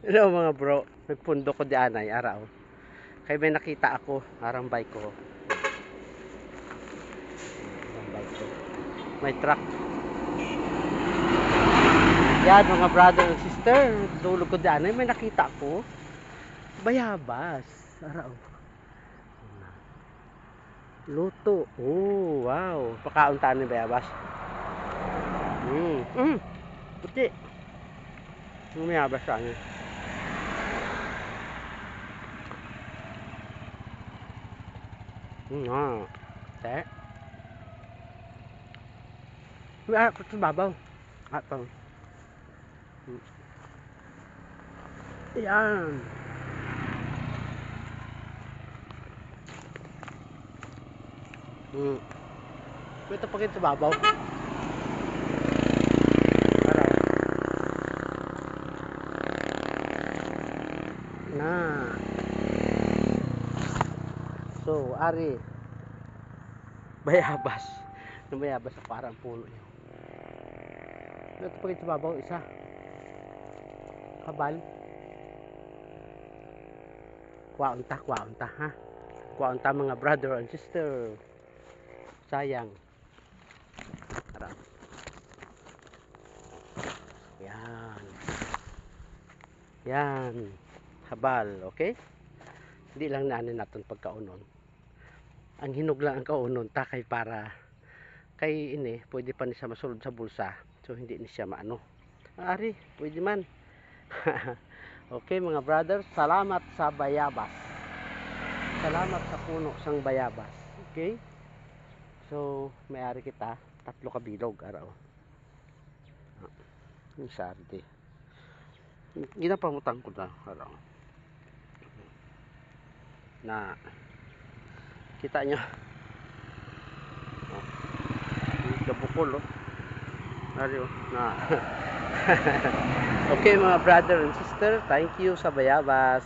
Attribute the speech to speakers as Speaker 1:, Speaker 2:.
Speaker 1: Hello mga bro, nagpundo ko di anay araw. Kaya may nakita ako, arang bike ko. Arang bike ko. May truck. Yan mga brother and sister, tulog ko di anay, may nakita ako. Bayabas, araw. Luto. Oh, wow. Pakauntaan ni bayabas. Puti. Bayabas sa akin. Te. May ako sa babaw. Ato. Yan. Ito pakit sa babaw. Na. So, ari. Bayabas. Yung bayabas sa parang puno yun. Ito pakit sa babaw, isa. Kabal. Kwaunta ha. Kwaunta mga brother and sister. Sayang. Harap. Yan. Habal, okay? Hindi lang naanin natin pagkaunon. Ang hinog lang ang kaunon, takay para kay ini, pwede pa ni siya masulod sa bulsa. So hindi ni siya maano. Ari, pwede man. Okay mga brother, salamat sa bayabas. Salamat sa puno sang bayabas. Okay? So, may-ari kita, 3 kabilog araw. Yung sardi. Ginapamutang ko na araw. Na kita nyo. Kabukol oh. Ari oh. Na. Okay mga brother and sister, thank you sa bayabas.